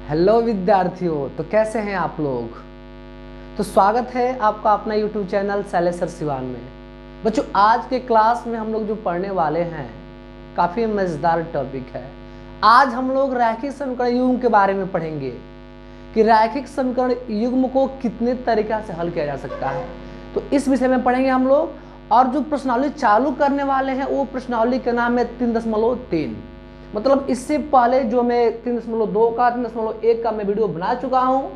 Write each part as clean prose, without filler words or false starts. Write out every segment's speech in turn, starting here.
Hello विद्यार्थियों, तो कैसे हैं आप लोग। तो स्वागत है आपका अपना YouTube channel Shailesh sir Siwan में। बच्चों, आज के क्लास में हम लोग जो पढ़ने वाले हैं काफ़ी मज़ेदार टॉपिक है। आज हम लोग रैखिक समीकरण युग्म के बारे में पढ़ेंगे कि रैखिक समीकरण युग्म को कितने तरीक़ा से हल किया जा सकता है। तो इस विषय में पढ़ेंगे हम लोग। और जो प्रश्नावली चालू करने वाले हैं वो प्रश्नावली का नाम है 3.3। मतलब इससे पहले जो मैं 3.2 का 3.1 का मैं वीडियो बना चुका हूँ।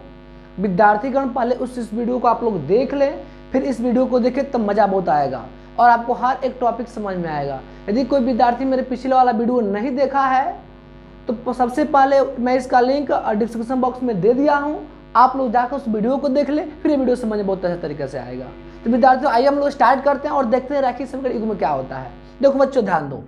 विद्यार्थीगण पहले इस वीडियो को आप लोग देख लें, फिर इस वीडियो को देखें, तब मज़ा बहुत आएगा और आपको हर एक टॉपिक समझ में आएगा। यदि कोई विद्यार्थी मेरे पिछले वाला वीडियो नहीं देखा है तो सबसे पहले मैं इसका लिंक डिस्क्रिप्शन बॉक्स में दे दिया हूँ। आप लोग जाकर उस वीडियो को देख ले, फिर ये वीडियो समझ बहुत अच्छे तरीके से आएगा। तो विद्यार्थियों, आइए हम लोग स्टार्ट करते हैं और देखते हैं रैखिक समीकरण युग्म में क्या होता है। देखो बच्चों, ध्यान दो।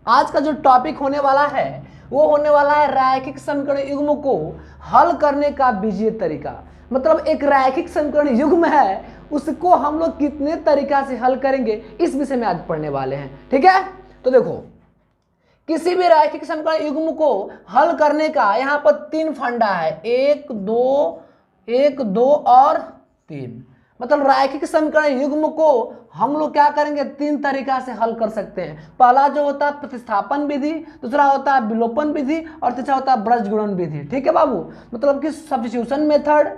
आज का जो टॉपिक होने वाला है वो होने वाला है रैखिक समीकरण युग्म को हल करने का बीजीय तरीका। मतलब एक रैखिक समीकरण युग्म है, उसको हम लोग कितने तरीका से हल करेंगे, इस विषय में आज पढ़ने वाले हैं। ठीक है, तो देखो, किसी भी रैखिक समीकरण युग्म को हल करने का यहाँ पर 3 फंडा है, 1 2 और 3। मतलब रैखिक समीकरण युग्म को हम लोग क्या करेंगे, 3 तरीका से हल कर सकते हैं। पहला जो होता है प्रतिस्थापन विधि, दूसरा होता है विलोपन विधि और तीसरा होता है ब्रजगुणन विधि। ठीक है बाबू, मतलब कि substitution method,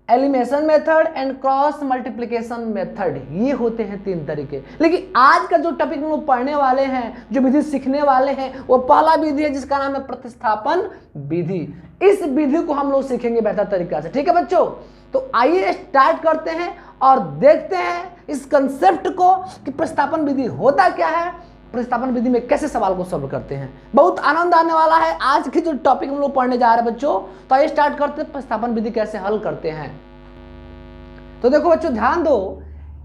elimination method and cross multiplication method, ये होते हैं 3 तरीके। लेकिन आज का जो टॉपिक हम लोग पढ़ने वाले हैं, जो विधि सीखने वाले हैं, वो पहला विधि है जिसका नाम है प्रतिस्थापन विधि। इस विधि को हम लोग सीखेंगे बेहतर तरीका से। ठीक है बच्चों, तो आइए स्टार्ट करते हैं और देखते हैं इस कंसेप्ट को कि प्रतिस्थापन विधि होता क्या है, प्रतिस्थापन विधि में कैसे सवाल को सॉल्व करते हैं। बहुत आनंद आने वाला है आज की जो टॉपिक हम लोग पढ़ने जा रहे हैं बच्चों। तो आइए स्टार्ट करते हैं प्रतिस्थापन विधि कैसे हल करते हैं। तो देखो बच्चों, ध्यान दो,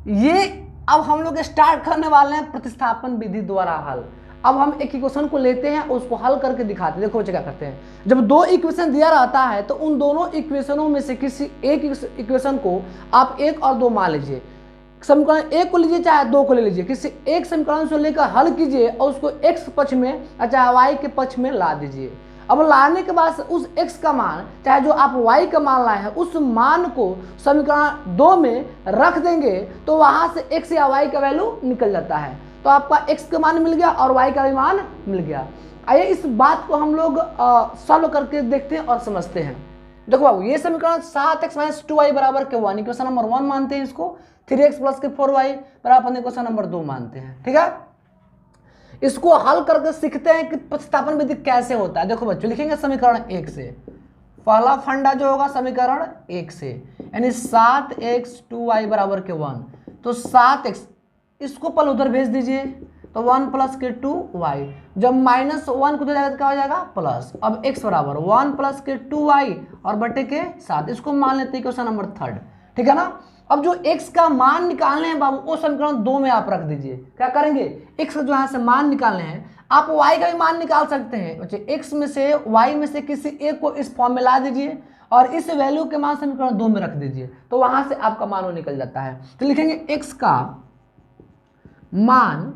ये अब हम लोग स्टार्ट करने वाले हैं प्रतिस्थापन विधि द्वारा हल। अब हम एक इक्वेशन को लेते हैं और उसको हल करके दिखाते हैं। देखो बच्चे क्या करते हैं, जब 2 इक्वेशन दिया रहता है तो उन दोनों इक्वेशनों में से किसी एक इक्वेशन को आप 1 और 2 मान लीजिए। समीकरण 1 को लीजिए चाहे 2 को ले लीजिए, किसी एक समीकरण से लेकर हल कीजिए और उसको x पक्ष में चाहे y के पक्ष में ला दीजिए। अब लाने के बाद उस x का मान, चाहे जो आप y का मान लाए हैं, उस मान को समीकरण 2 में रख देंगे तो वहां से x या y का वैल्यू निकल जाता है। तो आपका x का मान मिल गया और y का भी मान मिल गया। आइए इस बात को हम लोग सॉल्व करके देखते हैं और समझते हैं। देखो बाबू, ये समीकरण 7x - 2y बराबर के 1 इक्वेशन नंबर 1 मानते हैं इसको। 3x + के 4y बराबर इक्वेशन नंबर 2 मानते हैं। ठीक है, इसको हल करके सीखते हैं कि प्रतिस्थापन विधि कैसे होता है। देखो बच्चों, लिखेंगे समीकरण 1 से। पहला फंडा जो होगा समीकरण 1 से, यानी 7x 2y बराबर के 1। तो 7x इसको पल उधर भेज दीजिए, तो 1 + के 2y। जब -1 को जाएगा तो क्या हो जाएगा, प्लस। अब x बराबर 1 + के 2y और बटे के 7, इसको मान लेते हैं क्वेश्चन नंबर 3। ठीक है ना। अब जो x का मान निकालने हैं बाबू, वो समीकरण 2 में आप रख दीजिए। क्या करेंगे, x का जो यहाँ से मान निकालने हैं, आप y का भी मान निकाल सकते हैं। बच्चे, x में से y में से किसी एक को इस फॉर्म में ला दीजिए और इस वैल्यू के मान समीकरण 2 में रख दीजिए, तो वहां से आपका मान वो निकल जाता है। तो लिखेंगे x का मान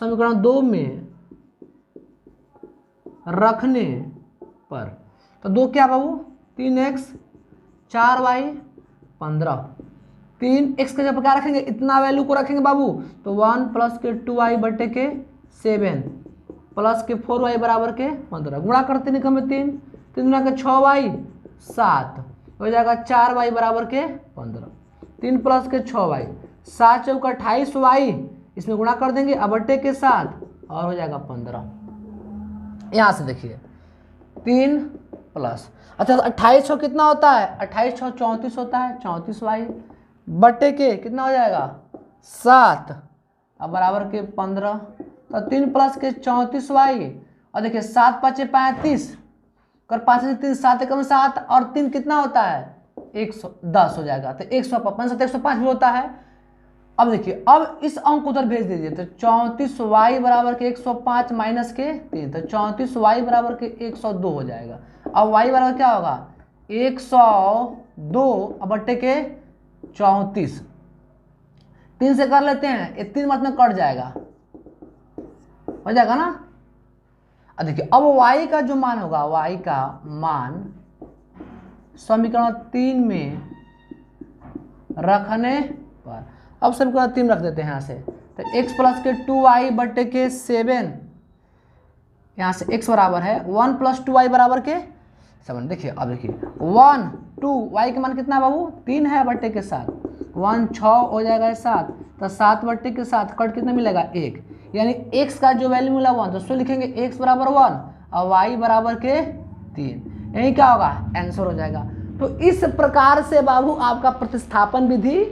समीकरण 2 में रखने पर, तो 2 क्या बाबू, 3x 4y 15। 3x के जब क्या रखेंगे, इतना वैल्यू को रखेंगे बाबू, तो 1 + के 2y बटे के 7 + के 4y बराबर के 15। गुणा करते निकल में 3 गुणा के 6y 7 हो जाएगा 4y बराबर के 15। 3 + के 6y 7 × 4 = 28y, इसमें गुणा कर देंगे अब बटे के 7 और हो जाएगा 15। यहाँ से देखिए 3 प्लस, अच्छा 28 6 कितना होता है, 28 6 34 होता है, 34y बटे के कितना हो जाएगा 7 अब बराबर के 15। तो 3 + के 34y और देखिए 7 × 5 = 35 कर 5 से 3 7 × 7 और 3 कितना होता है 110 हो जाएगा। तो 105 भी होता है। अब देखिए, अब इस अंक उधर भेज दीजिए, तो 34y बराबर के 105 - के 3, तो 34y बराबर के 102 हो जाएगा। अब y बराबर क्या होगा 102 अब बटे के 34, 3 से कर लेते हैं, ये 3 मतलब कट जाएगा, हो जाएगा ना। अब देखिए, अब y का जो मान होगा, y का मान समीकरण 3 में रखने पर, अब समीकरण 3 रख देते हैं यहाँ से, तो x प्लस के 2y बटे के 7, यहाँ से x बराबर है 1 प्लस 2y बराबर के 7। देखिए अब देखिए 1 2 y के मान कितना बाबू 3 है बटे के 7, 1 6 हो जाएगा 7, तो 7 बटे के 7 कट कितना मिलेगा 1, यानी x का जो वैल्यू मिला 1, तो उसको लिखेंगे x बराबर 1 और y बराबर के 3, यही क्या होगा आंसर हो जाएगा। तो इस प्रकार से बाबू आपका प्रतिस्थापन विधि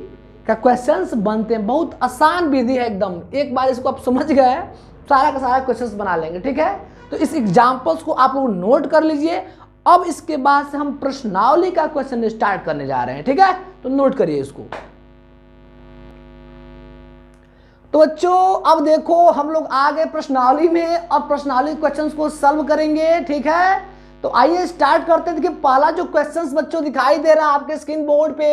का क्वेश्चंस बनते हैं, बहुत आसान विधि है एकदम, एक बार इसको आप समझ गए सारा का सारा क्वेश्चंस बना लेंगे, ठीक है। तो इस एग्जांपल्स को आप लोग नोट कर लीजिए। अब इसके बाद से हम प्रश्नावली का क्वेश्चन स्टार्ट करने जा रहे हैं, ठीक है, तो नोट करिए इसको। तो बच्चों अब देखो हम लोग आ गए प्रश्नावली में, अब प्रश्नावली क्वेश्चंस को सॉल्व करेंगे, ठीक है। तो आइए स्टार्ट करते हैं। देखिए पहला जो क्वेश्चंस बच्चों दिखाई दे रहा है आपके स्क्रीन बोर्ड पे,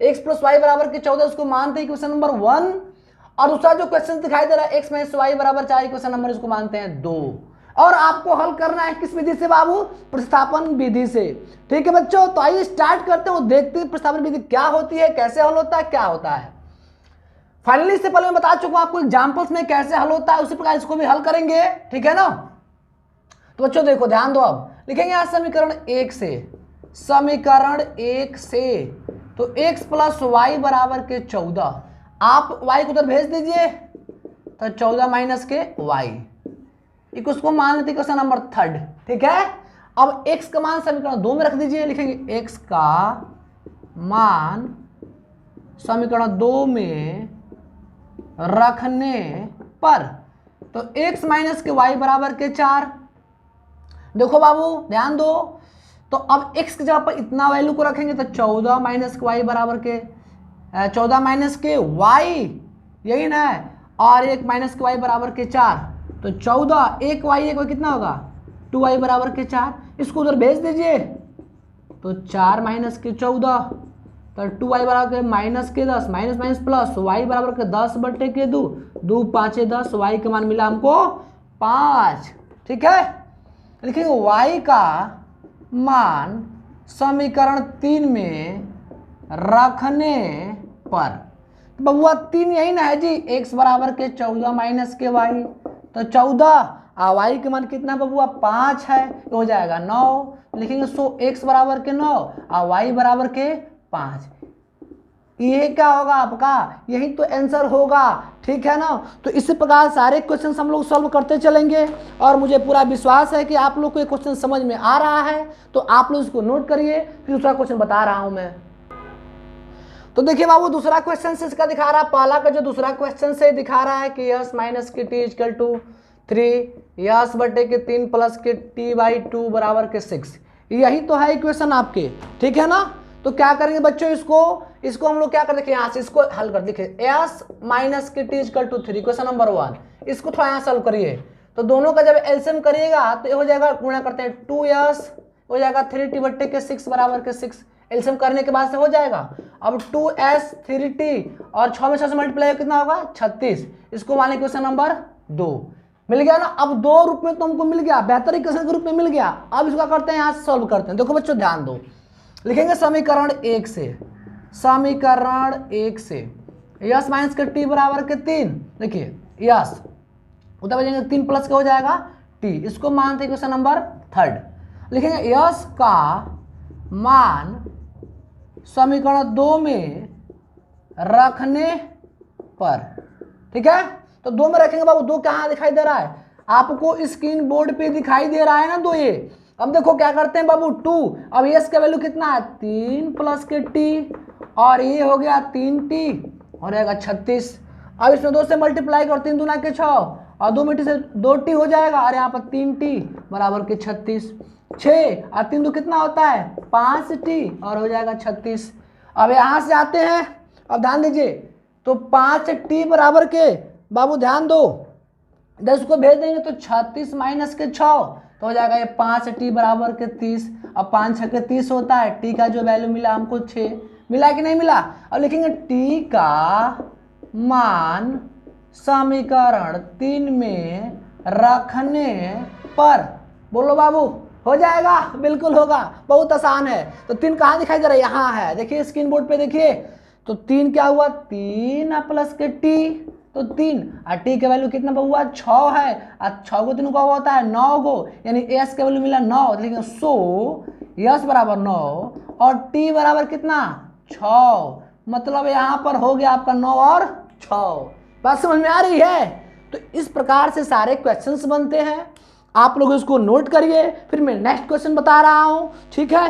x प्लस वाई बराबर के 14, उसको मानते हैं क्वेश्चन नंबर 1, और दूसरा जो क्वेश्चन दिखाई दे रहा है x माइनस वाई बराबर 4, क्वेश्चन नंबर इसको मानते हैं 2, और आपको हल करना है किस विधि से बाबू, प्रतिस्थापन विधि से, ठीक है बच्चों। तो आइए स्टार्ट करते हैं, देखते हैं प्रतिस्थापन विधि क्या होती है, कैसे हल होता है, क्या होता है। फाइनली इससे पहले मैं बता चुका हूं आपको एग्जाम्पल्स में कैसे हल होता है, उसी प्रकार इसको भी हल करेंगे, ठीक है ना। तो बच्चों देखो ध्यान दो, अब लिखेंगे यहाँ समीकरण 1 से, समीकरण 1 से, तो x प्लस वाई बराबर के 14, आप y को उधर भेज दीजिए, तो 14 माइनस के y, उसको मान लेते क्वेश्चन नंबर 3, ठीक है। अब x का मान समीकरण 2 में रख दीजिए, लिखेंगे x का मान समीकरण 2 में रखने पर, तो x माइनस के y बराबर के 4। देखो बाबू ध्यान दो, तो अब x की जगह पर इतना वैल्यू को रखेंगे, तो 14 माइनस के y बराबर के 14 माइनस के y, यही ना है, और 1 माइनस के y बराबर के 4, तो 14 1 y कितना होगा 2y बराबर के 4, इसको उधर भेज दीजिए, तो 4 माइनस के 14, तो 2y बराबर के माइनस के 10, माइनस माइनस प्लस, y बराबर के 10 बटे के 2, 2 5 10, y का मान मिला हमको 5, ठीक है। लिखेंगे y का मान समीकरण 3 में रखने पर, तो बबुआ 3 यही ना है जी, x बराबर के 14 माइनस के y, तो 14 और y के मान कितना बबुआ 5 है, तो हो जाएगा 9, लिखेंगे सो x बराबर के 9 और y बराबर के 5, ये क्या होगा आपका, यही तो आंसर होगा, ठीक है ना। तो इसी प्रकार सारे क्वेश्चन हम लोग सॉल्व करते चलेंगे, और मुझे पूरा विश्वास है कि आप लोग को ये क्वेश्चन समझ में आ रहा है, तो आप लोग इसको नोट करिए, फिर दूसरा क्वेश्चन बता रहा हूं मैं। तो देखिए बाबू दूसरा क्वेश्चन से इसका दिखा रहा है, पहला का जो दूसरा क्वेश्चन से दिखा रहा है कि yes minus K T equal to 3, yes बटे के 3 प्लस के टी बाई 2 बराबर के 6, यही तो है इक्वेशन आपके, ठीक है ना। तो क्या करेंगे बच्चों, इसको हम लोग क्या कर, देखिए यहाँ से इसको हल कर, देखिए S minus K T equal to 3, question number 1, इसको थोड़ा यहाँ सॉल्व करिए, तो दोनों का जब एलसीएम करिएगा तो ये हो जाएगा, गुणा करते हैं 2s हो जाएगा 3t बट्टे के 6 बराबर के 6, एलसीएम करने के बाद से हो जाएगा। अब 2s 3t और 6 में 6 से मल्टीप्लाई कितना होगा 36, इसको मान लें क्वेश्चन नंबर 2, मिल गया ना। अब 2 रूप में तो हमको मिल गया, बेहतर इक्वेशन के रूप में मिल गया। अब इसका करते हैं यहाँ से सॉल्व करते हैं। देखो बच्चों ध्यान दो, लिखेंगे समीकरण 1 से, समीकरण 1 से यस माइनस के टी बराबर के 3, देखिए यस उधर बचेंगे 3 प्लस का हो जाएगा टी, इसको मानते हैं क्वेश्चन नंबर 3, लिखेंगे यस का मान समीकरण 2 में रखने पर, ठीक है। तो 2 में रखेंगे बाबू, 2 कहाँ दिखाई दे रहा है आपको, स्क्रीन बोर्ड पे दिखाई दे रहा है ना 2 ये। अब देखो क्या करते हैं बाबू 2, अब यस का वैल्यू कितना है 3 प्लस के टी, और ये हो गया 3t हो जाएगा 36। अब इसमें 2 से मल्टीप्लाई करो, 3 दूना के 6 और 2 में से 2t हो जाएगा, और यहाँ पर 3t बराबर के 36, 6 और 3 2 कितना होता है 5t और हो जाएगा 36। अब यहाँ से आते हैं, अब ध्यान दीजिए, तो 5t बराबर के बाबू ध्यान दो 10 को भेज देंगे तो 36 माइनस के 6, तो हो जाएगा ये 5t बराबर के 30। अब 5 6 के 30 होता है, t का जो वैल्यू मिला हमको 6, मिला कि नहीं मिला। अब लिखेंगे t का मान समीकरण 3 में रखने पर, बोलो बाबू हो जाएगा, बिल्कुल होगा, बहुत आसान है। तो 3 कहाँ दिखाई दे रहा है, यहाँ है, देखिए स्क्रीन बोर्ड पे देखिए। तो 3 क्या हुआ, 3 प्लस के टी, तो 3 और टी के वैल्यू कितना हुआ, 6 है, और 6 को 3 का होता है 9 को, यानी एस के वैल्यू मिला 9, लेकिन सो यस बराबर 9 और टी बराबर कितना 6, मतलब यहाँ पर हो गया आपका 9 और 6। बात समझ में आ रही है। तो इस प्रकार से सारे क्वेश्चंस बनते हैं, आप लोग इसको नोट करिए, फिर मैं नेक्स्ट क्वेश्चन बता रहा हूं, ठीक है।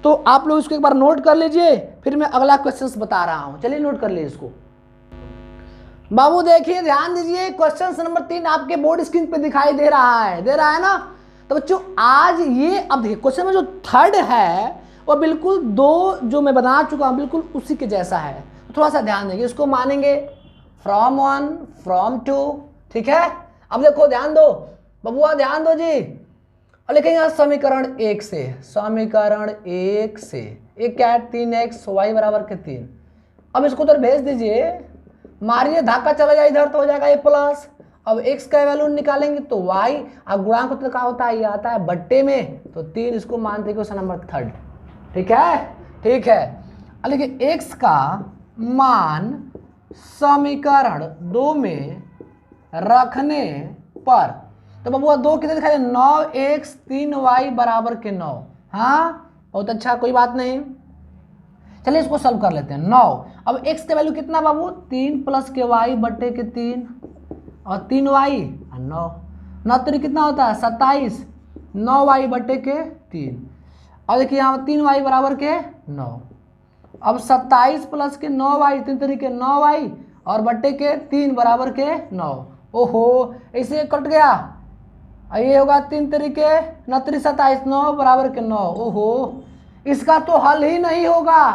तो आप लोग इसको एक बार नोट कर लीजिए, फिर मैं अगला क्वेश्चंस बता रहा हूं। चलिए नोट कर लीजिए इसको। बाबू देखिए, ध्यान दीजिए, क्वेश्चन नंबर 3 आपके बोर्ड स्क्रीन पे दिखाई दे रहा है ना। तो बच्चों आज ये, अब देखिए क्वेश्चन में जो थर्ड है वो बिल्कुल 2 जो मैं बना चुका हूं बिल्कुल उसी के जैसा है। तो थोड़ा सा ध्यान देंगे, इसको मानेंगे फ्रॉम 1 फ्रॉम 2, ठीक है। अब देखो ध्यान दो बबुआ, ध्यान दो जी, और लिखेंगे समीकरण 1 से, समीकरण 1 से एक क्या है 3x y बराबर के 3। अब इसको उधर भेज दीजिए, मारिए धक्का चला जाए इधर तो हो जाएगा a प्लस। अब x का वैल्यू निकालेंगे तो y, अब गुणांक तो क्या होता है, ये आता है बट्टे में, तो 3 इसको मानते क्वेश्चन नंबर 3, ठीक है, ठीक है। अब देखिए x का मान समीकरण 2 में रखने पर, तो बबुआ 2 कितने दिखाई दे, 9x 3y बराबर के 9। हाँ बहुत अच्छा, कोई बात नहीं। चलिए इसको सॉल्व कर लेते हैं। 9, अब x के वैल्यू कितना बाबू, 3 प्लस के y बटे के 3 और 3y 9, 9 3 कितना होता है 27, 9y बटे के 3। अब देखिए यहाँ 3y बराबर के 9, अब 27 प्लस के 9y 3 तरीके 9y और बटे के 3 बराबर के 9। ओहो ऐसे कट गया, ये होगा 3 तरीके 9 3 27, 9 बराबर के 9। ओहो इसका तो हल ही नहीं होगा,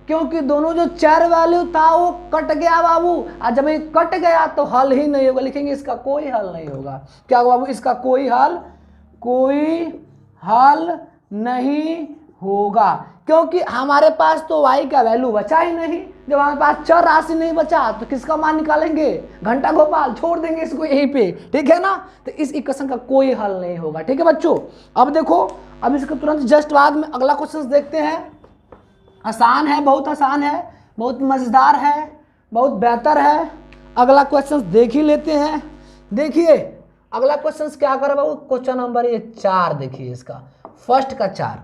क्योंकि दोनों जो चर वैल्यू था वो कट गया बाबू, और जब ये कट गया तो हल ही नहीं होगा, लिखेंगे इसका कोई हल नहीं होगा। क्या होगा बाबू, इसका कोई हल नहीं होगा, क्योंकि हमारे पास तो y का वैल्यू बचा ही नहीं। जब हमारे पास चर राशि नहीं बचा तो किसका मान निकालेंगे, घंटा गोपाल, छोड़ देंगे इसको यहीं पे, ठीक है ना। तो इस इक्वेशन का कोई हल नहीं होगा, ठीक है बच्चों। अब देखो, अब इसके तुरंत जस्ट बाद में अगला क्वेश्चन देखते हैं। आसान है, बहुत आसान है, बहुत मजेदार है, बहुत बेहतर है। अगला क्वेश्चन देख ही लेते हैं। देखिए अगला क्वेश्चन क्या कर बाबू, क्वेश्चन नंबर ये 4 देखिए, इसका फर्स्ट का 4,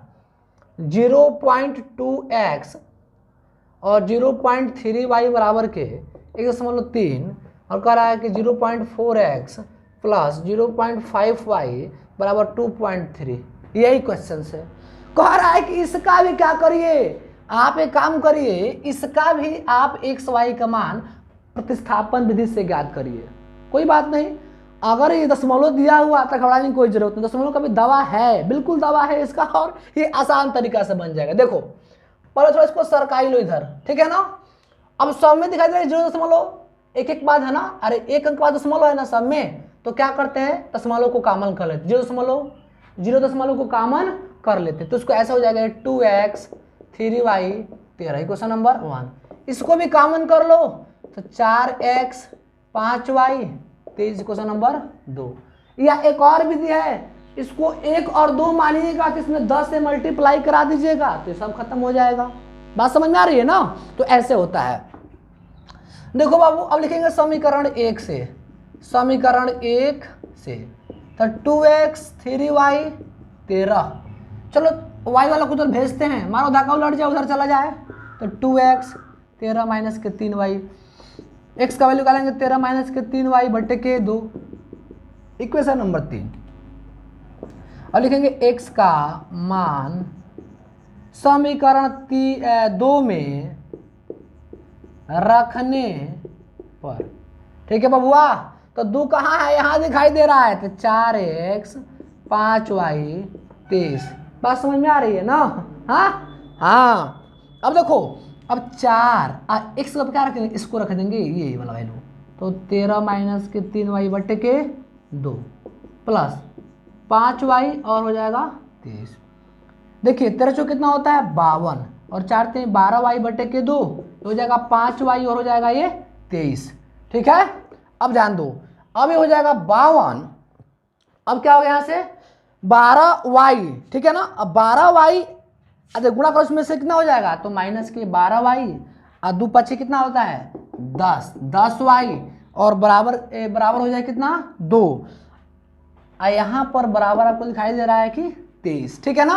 0.2x और 0.3y बराबर के 1.3 और कह रहा है कि 0.4x प्लस 0.5y बराबर 2.3, यही क्वेश्चन है। कह रहा है कि इसका भी क्या करिए, आप एक काम करिए, इसका भी आप एक्स वाई का मान प्रतिस्थापन विधि से ज्ञात करिए। कोई बात नहीं, अगर ये दशमलव दिया हुआ तो घबराने की कोई जरूरत नहीं, दशमलव का भी दवा है, बिल्कुल दवा है इसका, और ये आसान तरीका से बन जाएगा। देखो पहले थोड़ा इसको सरकाई लो इधर, ठीक है ना। अब सब में दिखाई दे रहा है 0.1 एक बाद है ना, अरे एक अंक बाद दशमलव है ना सब में, तो क्या करते हैं दशमलव को कॉमन कर लेते, 0.0 को कॉमन कर लेते, तो उसको ऐसा हो जाएगा 2x 3y 13, क्वेश्चन नंबर 1। इसको भी कॉमन कर लो तो 4x 5y 23, क्वेश्चन नंबर 2। या एक और विधि है, इसको 1 और 2 मानिएगा तो इसमें 10 से मल्टीप्लाई करा दीजिएगा तो सब खत्म हो जाएगा। बात समझ में आ रही है ना, तो ऐसे होता है। देखो बाबू अब लिखेंगे समीकरण 1 से, समीकरण 1 से तो 2x 3y 13, चलो y वाला को उधर भेजते हैं, मारो धक्का उलट जाए उधर चला जाए, तो 2x 13 माइनस के 3y, x का वैल्यू निकालेंगे 13 माइनस के 3y बटे के 2, इक्वेशन नंबर 3। और लिखेंगे x का मान समीकरण 2 में रखने पर, ठीक है बबुआ। तो 2 कहाँ है, यहाँ दिखाई दे रहा है, तो 4x 5y 23, बात समझ में आ रही है ना। हाँ अब देखो, अब 4 x का क्या रखेंगे, इसको रख देंगे ये वाला वैल्यू, तो 13 माइनस के 3y बटे के 2 प्लस 5y और हो जाएगा 23। देखिए 13 चौक कितना होता है 52 और 4 3 12y बटे के 2 हो जाएगा 5y और हो जाएगा ये 23, ठीक है। अब ध्यान दो, अब ये हो जाएगा 52, अब क्या हो गया यहाँ से 12y, ठीक है ना। अब 12y अरे गुणा करो, उसमें से कितना हो जाएगा, तो माइनस के 12y और 2 5 कितना होता है 10y और बराबर हो जाए कितना 2। यहाँ पर बराबर आपको दिखाई दे रहा है कि 23, ठीक है ना।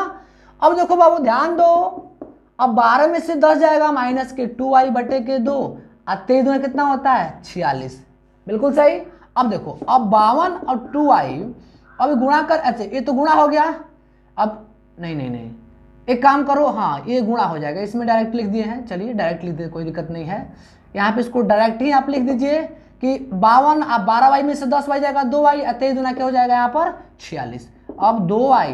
अब देखो बाबू ध्यान दो, अब 12 में से 10 जाएगा माइनस के 2y बटे के 2 और 23 में कितना होता है 46, बिल्कुल सही। अब देखो अब 52 और 2y अब गुणा कर, अच्छा ये तो गुणा हो गया, अब नहीं एक काम करो, हाँ ये गुणा हो जाएगा, इसमें डायरेक्ट लिख दिए हैं, चलिए डायरेक्ट लिख दे, कोई दिक्कत नहीं है। यहाँ पे इसको डायरेक्ट ही आप लिख दीजिए कि 52 अब 12y में से 10y जाएगा 2y, 23 गुना क्या हो जाएगा यहाँ पर 46। अब 2y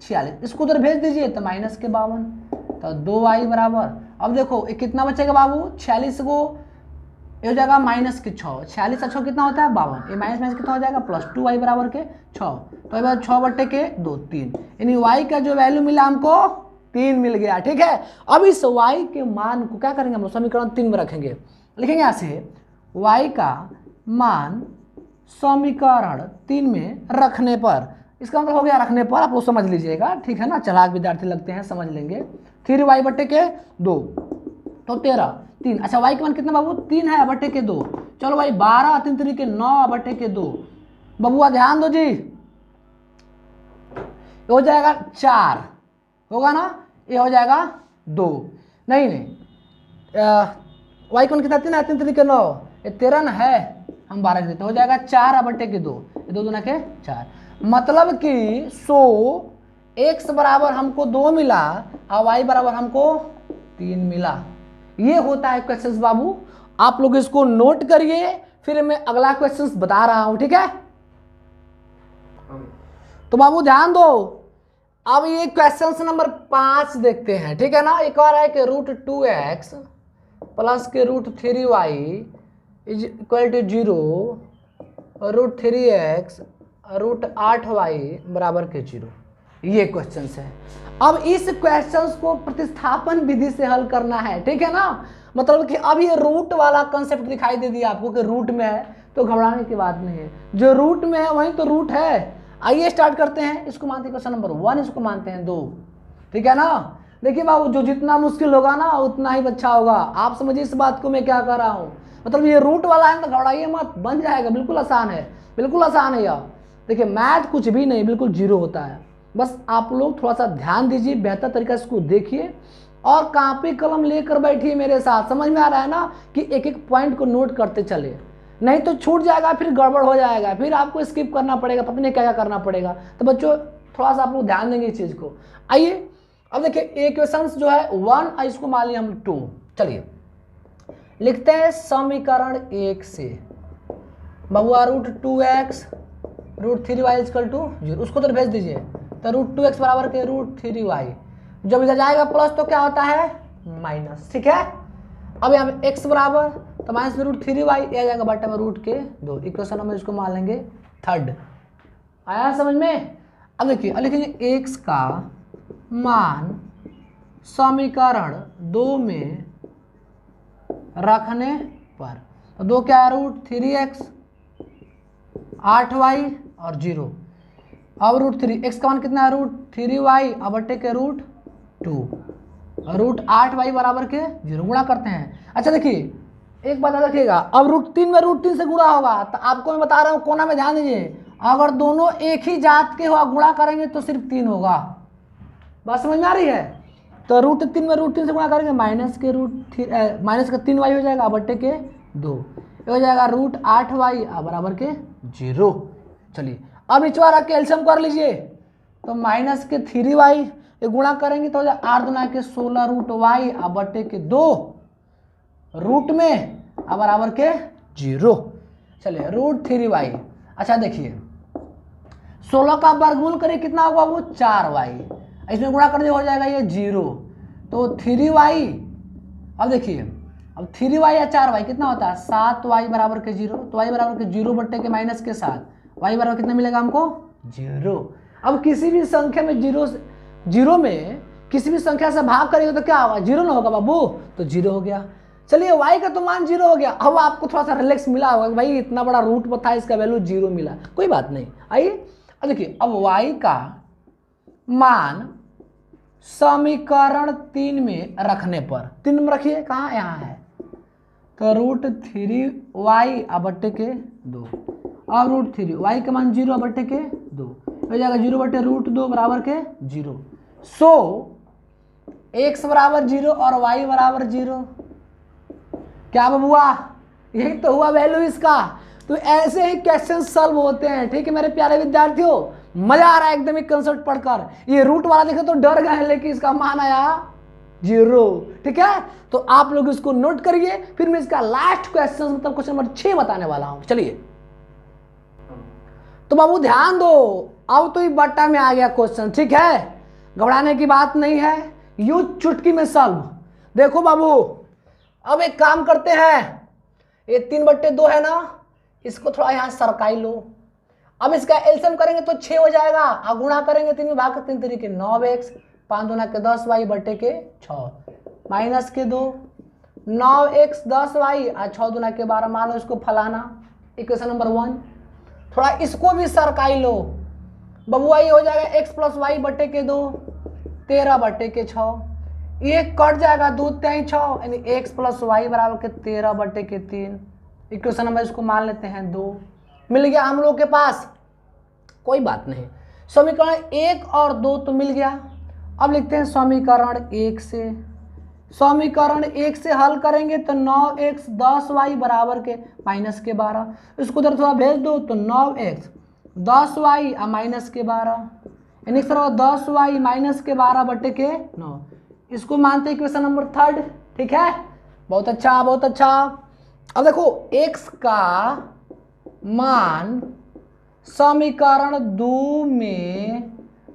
46 इसको उधर भेज दीजिए तो माइनस के 52, तो 2y बराबर, अब देखो ये कितना बचेगा बाबू 46 को ये हो जाएगा माइनस के 6, 46 और 6 कितना होता है 52, ये माइनस माइनस कितना हो जाएगा प्लस 2y बराबर के 6, तो ये 6 बटे के 2 3, यानी y का जो वैल्यू मिला हमको 3 मिल गया, ठीक है। अब इस y के मान को क्या करेंगे हम लोग समीकरण 3 में रखेंगे, लिखेंगे यहाँ से y का मान समीकरण 3 में रखने पर, इसका मतलब हो गया रखने पर, आप लोग समझ लीजिएगा, ठीक है ना, चालाक विद्यार्थी लगते हैं समझ लेंगे। 3y बटे के 2 तो 13 3, अच्छा y का मान कितना बाबू 3 है बटे के 2, चलो भाई 12 3 3 के 9 बटे के 2, बबुआ ध्यान दो जी, हो जाएगा 4 होगा ना, ये हो जाएगा 2, नहीं y का मान कितना 3 है 3 3 के 9, ये 13 ना है, हम 12 देते हो जाएगा 4 बटे के 2, ये 2 दूना के 4, मतलब कि 100 x बराबर हमको 2 मिला और y बराबर हमको 3 मिला। ये होता है क्वेश्चंस बाबू, आप लोग इसको नोट करिए, फिर मैं अगला क्वेश्चंस बता रहा हूं, ठीक है। तो बाबू ध्यान दो, अब ये क्वेश्चंस नंबर 5 देखते हैं, ठीक है ना। एक और है कि √2x प्लस के √3y is equal to 0, √3x √8y बराबर के 0, ये क्वेश्चंस है। अब इस क्वेश्चंस को प्रतिस्थापन विधि से हल करना है, ठीक है ना। मतलब कि अब ये रूट वाला कंसेप्ट दिखाई दे दिया आपको कि रूट में है तो घबराने की बात नहीं है, जो रूट में है वहीं तो रूट है। आइए स्टार्ट करते हैं, इसको मानते हैं क्वेश्चन नंबर 1, इसको मानते हैं 2, ठीक है ना। देखिए बाबू जो जितना मुश्किल होगा ना उतना ही अच्छा होगा, आप समझिए इस बात को मैं क्या कर रहा हूँ, मतलब ये रूट वाला है तो घबराइए मत, बन जाएगा, बिल्कुल आसान है, बिल्कुल आसान है यार। देखिए मैथ कुछ भी नहीं, बिल्कुल जीरो होता है, बस आप लोग थोड़ा सा ध्यान दीजिए, बेहतर तरीके से इसको देखिए और कापी कलम लेकर बैठिए मेरे साथ। समझ में आ रहा है ना कि एक एक पॉइंट को नोट करते चले, नहीं तो छूट जाएगा, फिर गड़बड़ हो जाएगा, फिर आपको स्किप करना पड़ेगा, पता नहीं क्या क्या करना पड़ेगा। तो बच्चों थोड़ा सा आप लोग ध्यान देंगे इस चीज़ को। आइए अब देखिए इक्वेशंस जो है 1, इसको मान लिया हम 2, चलिए लिखते हैं समीकरण 1 से, बबुआ √2x √3y इक्वल टू 0, उसको तो भेज दीजिए, तो √2x बराबर के √3y, जब इधर जाएगा प्लस तो क्या होता है माइनस, ठीक है। अब यहाँ पे x बराबर तो माइनस में √3y आ जाएगा बटा में √2, इक्वेशन नंबर इसको मान लेंगे 3rd, आया समझ में। अब देखिए अब लिखेंगे x का मान समीकरण 2 में रखने पर, तो 2 क्या है √3x 8y और 0, अब √3 x का मान कितना है √3y और बटे के √2, √8y बराबर के 0, गुणा करते हैं। अच्छा देखिए एक बात रखिएगा, अब √3 में √3 से गुणा होगा, तो आपको मैं बता रहा हूँ कोना में ध्यान दीजिए, अगर दोनों एक ही जात के हो गुणा करेंगे तो सिर्फ 3 होगा, बात समझ में आ रही है। तो √3 में √3 से गुणा करेंगे माइनस के 3y हो जाएगा बटे के 2, ये हो जाएगा √8y बराबर के 0। चलिए अब निचवा रख के एलसीएम कर लीजिए, तो माइनस के 3y ये गुणा करेंगे तो हो जाए 8 दूना के 16 √y बटे के 2 रूट में बराबर के 0। चलिए √3y, अच्छा देखिए 16 का वर्गमूल करिए कितना होगा वो 4y, इसमें गुणा कर दिया हो जाएगा ये 0, तो 3y, अब देखिए अब 3y या 4y कितना होता है 7y बराबर के 0, तो y बराबर के 0 बट्टे के माइनस के 7, y बराबर कितना मिलेगा हमको 0। अब किसी भी संख्या में 0 में किसी भी संख्या से भाग करेंगे तो क्या होगा 0 ना होगा बाबू, तो 0 हो गया। चलिए y का तो मान 0 हो गया, अब आपको थोड़ा सा रिलैक्स मिला होगा भाई इतना बड़ा रूट बताया इसका वैल्यू 0 मिला, कोई बात नहीं। आइए अब देखिए अब y का मान समीकरण 3 में रखने पर, 3 में रखिए, कहाँ, यहाँ है, तो √3y/2, अब √3 y का मान 0/2 हो जाएगा, 0/√2 बराबर के 0। सो x बराबर 0 और y बराबर 0। क्या बबुआ, यही तो हुआ वैल्यू इसका। तो ऐसे ही क्वेश्चन सॉल्व होते हैं। ठीक है मेरे प्यारे विद्यार्थियों, मजा आ रहा है एकदम ही कंसेप्ट पढ़कर। ये रूट वाला देखे तो डर गए, लेकिन इसका मान आया 0। ठीक है, तो आप लोग इसको नोट करिए, फिर मैं इसका लास्ट क्वेश्चन मतलब क्वेश्चन नंबर 6 बताने वाला हूं। चलिए, तो बाबू ध्यान दो, अब तो ये बट्टा में आ गया क्वेश्चन। ठीक है, घबराने की बात नहीं है, यूं चुटकी में सॉल्व। देखो बाबू, अब एक काम करते हैं, ये 3/2 है ना, इसको थोड़ा यहां सरकाई लो। अब इसका एलसीएम करेंगे तो 6 हो जाएगा, और गुणा करेंगे 3 में भाग 3 तरीके 9x, 5 दूना के 10y/6 माइनस के 2, 9x 10y और 6 दूना के 12, मान लो इसको फलाना। Equation number 1। थोड़ा इसको भी सरकाई लो बबुआ, ये हो जाएगा x + y/2 13/6, ये कट जाएगा 2 3 6, यानी x + y बराबर के 13/3। इक्वेशन नंबर इसको मान लेते हैं 2। मिल गया हम लोग के पास, कोई बात नहीं। समीकरण 1 और 2 तो मिल गया। अब लिखते हैं समीकरण 1 से। समीकरण 1 से हल करेंगे तो 9x 10y बराबर के -12, इसको उधर थोड़ा भेज दो तो 9x 10y और -12, यानी सर 10y -12/9। इसको मानते हैं इक्वेशन नंबर 3। ठीक है, बहुत अच्छा बहुत अच्छा। अब देखो x का मान समीकरण 2 में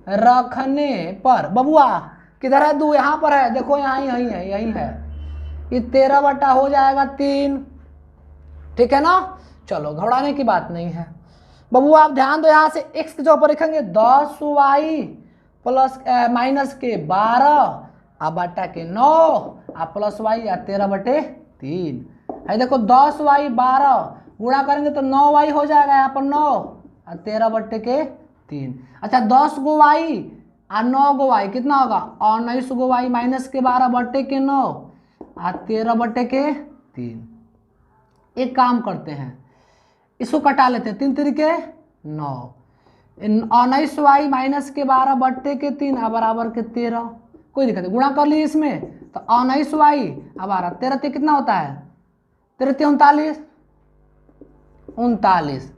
रखने पर, बबुआ किधर है 2, यहाँ पर है, देखो यहाँ यही है, यही है, ये 13 हो जाएगा 3। ठीक है ना, चलो घबराने की बात नहीं है। बबुआ आप ध्यान दो, यहाँ से x के जो ऊपर लिखेंगे 10y -12/9 प्लस y 13/3 है। देखो 10y 12 गुणा करेंगे तो 9y हो जाएगा, यहाँ पर 9 और 13/3। अच्छा 10 गो y और 9 गो y कितना होगा, 19 गो y -12/9 और 13/3। एक काम करते हैं, इसको कटा लेते हैं, 3 तरीके 9, 19y -12/3 बराबर के 13, कोई दिक्कत नहीं, गुणा कर लीजिए इसमें तो 19y अब 12 13 कितना होता है, 13 39।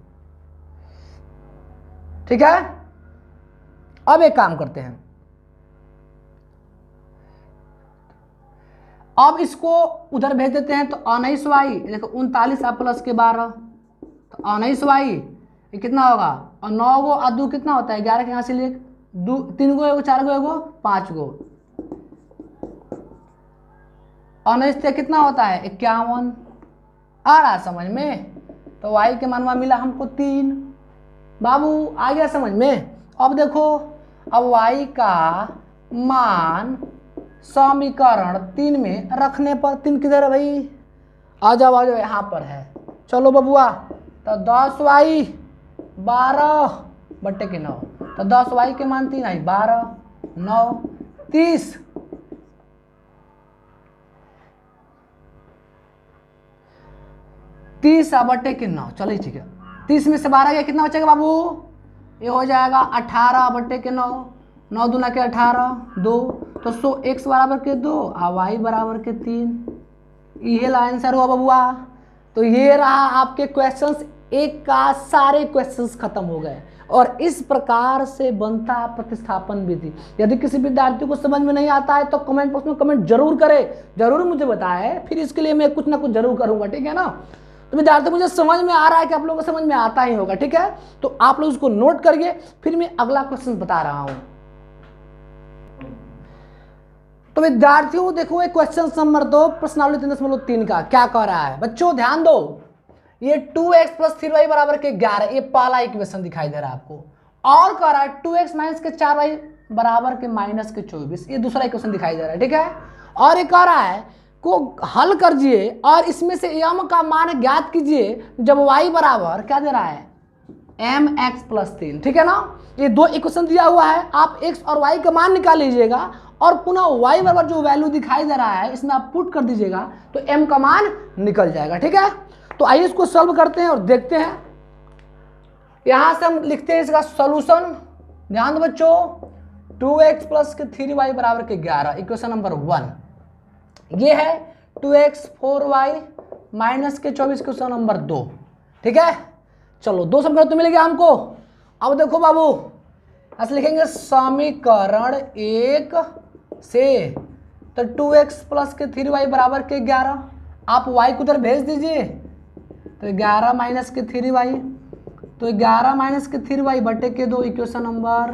ठीक है, अब एक काम करते हैं, अब इसको उधर भेज देते हैं तो 19y देखो 39 प्लस के 12 तो 19y ये कितना होगा, और 9 गो और 2 कितना होता है 11 के यहाँ से लिख 2 3 गो एगो 4 गो एगो 5 गो, 19 से कितना होता है 51। आ रहा समझ में, तो y के मानवा मिला हमको 3। बाबू आ गया समझ में। अब देखो, अब y का मान समीकरण 3 में रखने पर, 3 किधर है भाई, आ जाओ यहाँ पर है। चलो बबुआ, तो 10y 12/9, तो 10y के मान 3 आई 12 9 30, 30/9। चलिए ठीक है, 30 में से 12 गया कितना बचेगा बाबू, ये हो जाएगा 18/9, 9 दूना के 18 2, तो 100 x बराबर के 2 और y बराबर के 3। ये आंसर हुआ बबुआ। तो ये रहा आपके क्वेश्चंस, एक का सारे क्वेश्चंस खत्म हो गए। और इस प्रकार से बनता प्रतिस्थापन विधि। यदि किसी विद्यार्थी को समझ में नहीं आता है तो कमेंट बॉक्स में कमेंट जरूर करे, जरूर मुझे बताए, फिर इसके लिए मैं कुछ ना कुछ जरूर करूंगा। ठीक है ना, तो विद्यार्थी मुझे समझ में आ रहा है कि आप लोगों को समझ में आता ही होगा। ठीक है, तो आप लोग उसको नोट करिए, फिर मैं अगला क्वेश्चन बता रहा हूं। तो विद्यार्थियों देखो, एक क्वेश्चन नंबर 2 प्रश्नावली 3.3 का क्या कह रहा है। बच्चों ध्यान दो, ये 2x + 3y बराबर के 11, ये पहला इक्वेशन दिखाई दे रहा है आपको, और कह रहा है 2x - 4y बराबर के -24, ये दूसरा इक्वेशन दिखाई दे रहा है। ठीक है, और ये कह रहा है को हल करिए और इसमें से m का मान ज्ञात कीजिए जब y बराबर क्या दे रहा है एम एक्स प्लस 3, ठीक है ना। ये दो इक्वेशन दिया हुआ है, आप एक्स और वाई का मान निकाल लीजिएगा और पुनः वाई बराबर जो वैल्यू दिखाई दे रहा है इसमें आप पुट कर दीजिएगा तो एम का मान निकल जाएगा, ठीक है। तो आइए इसको सॉल्व करते हैं और देखते हैं। यहां से हम लिखते हैं इसका सॉल्यूशन, ध्यान दो बच्चों, 2x प्लस के 3y बराबर के 11, इक्वेशन नंबर 1। ये है 2x 4y माइनस के 24, क्वेश्चन नंबर 2, ठीक है। चलो दो समीकरण तो मिल गया हमको। अब देखो बाबू, ऐसे लिखेंगे समीकरण 1 से तो 2x प्लस के 3y बराबर के 11, आप y को उधर भेज दीजिए तो 11 माइनस के 3y, तो 11 माइनस के 3y बटे के 2, इक्वेशन नंबर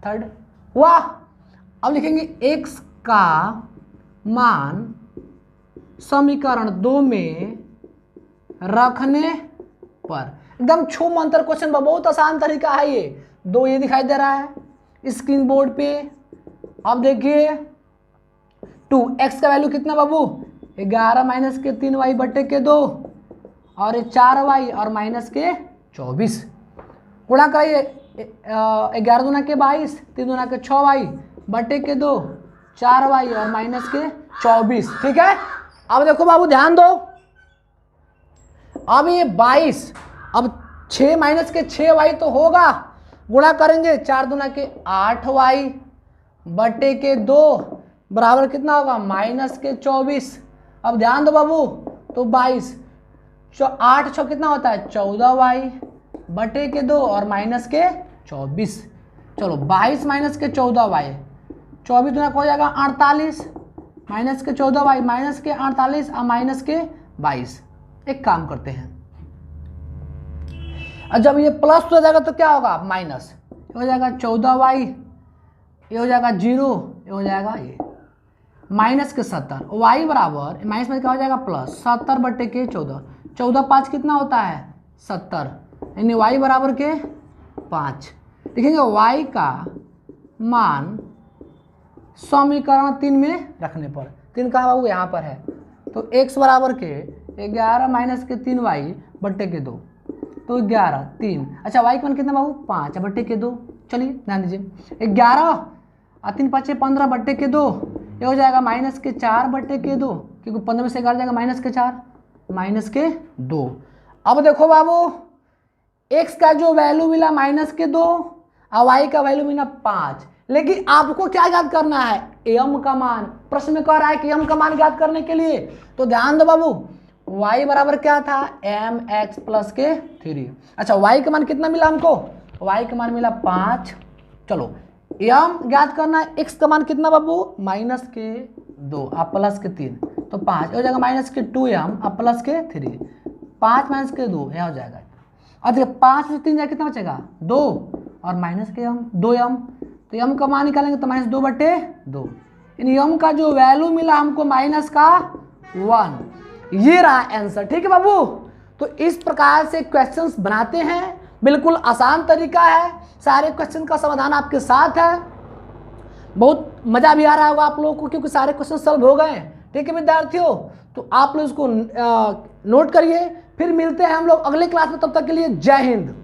3 हुआ। अब लिखेंगे x का मान समीकरण 2 में रखने पर, एकदम छूम अंतर क्वेश्चन, बहुत आसान तरीका है ये। 2 ये दिखाई दे रहा है स्क्रीन बोर्ड पे। अब देखिए 2x का वैल्यू कितना बाबू, 11 माइनस के 3y बटे के 2 और ये 4y और माइनस के 24, गुणा करिए 11 दूना के 22, 3 दूना के 6y बटे के 2, 4y और माइनस के 24, ठीक है। अब देखो बाबू ध्यान दो, अब ये 22, अब 6 माइनस के 6y तो होगा, गुणा करेंगे 4 दूना के 8y बटे के 2 बराबर कितना होगा, माइनस के 24। अब ध्यान दो बाबू, तो 22, 8 6 कितना होता है 14y बटे के 2 और माइनस के 24। चलो 22 माइनस के 14y, 24 दूना हो जाएगा 48, माइनस के 14y माइनस के 48 और माइनस के 22। एक काम करते हैं, और जब ये प्लस हो जाएगा तो क्या होगा, माइनस हो जाएगा 14y, ये हो जाएगा 0, ये हो जाएगा ये माइनस के 70, y बराबर माइनस में क्या हो जाएगा प्लस 70 बटे के 14, 14 5 कितना होता है 70, यानी y बराबर के 5। देखेंगे y का मान समीकरण 3 में रखने पर, 3 कहाँ बाबू यहाँ पर है, तो x बराबर के 11 माइनस के 3y बटे के 2, तो 11 3, अच्छा y का मान कितना बाबू 5 बटे के 2। चलिए ध्यान दीजिए 11 और 3 5 15 बटे के 2, ये हो जाएगा माइनस के 4 बटे के 2, क्योंकि 15 में से 11 जाएगा माइनस के 4, माइनस के 2। अब देखो बाबू x का जो वैल्यू मिला माइनस के 2 और y का वैल्यू मिला 5, लेकिन आपको क्या याद करना है, m का मान। प्रश्न में कह रहा है कि m का मान याद करने के लिए तो ध्यान दो बाबू, y बराबर क्या था mx प्लस के 3। अच्छा y का मान कितना मिला हमको, y का मान मिला 5। चलो m याद करना है, x का मान कितना बाबू माइनस के 2 और प्लस के 3, तो 5 हो जाएगा माइनस के 2m और प्लस के 3, 5 माइनस के 2 यह हो जाएगा। और देखिए 5 में 3 जाए कितना बचेगा 2 और माइनस के m 2m, तो m का मान निकालेंगे तो माइनस 2 बटे 2, यानी m का जो वैल्यू मिला हमको माइनस का 1, ये रहा आंसर, ठीक है बाबू। तो इस प्रकार से क्वेश्चंस बनाते हैं, बिल्कुल आसान तरीका है, सारे क्वेश्चन का समाधान आपके साथ है। बहुत मजा भी आ रहा होगा आप लोगों को क्योंकि सारे क्वेश्चन सॉल्व हो गए, ठीक है विद्यार्थियों। तो आप लोग इसको नोट करिए, फिर मिलते हैं हम लोग अगले क्लास में, तब तक के लिए जय हिंद।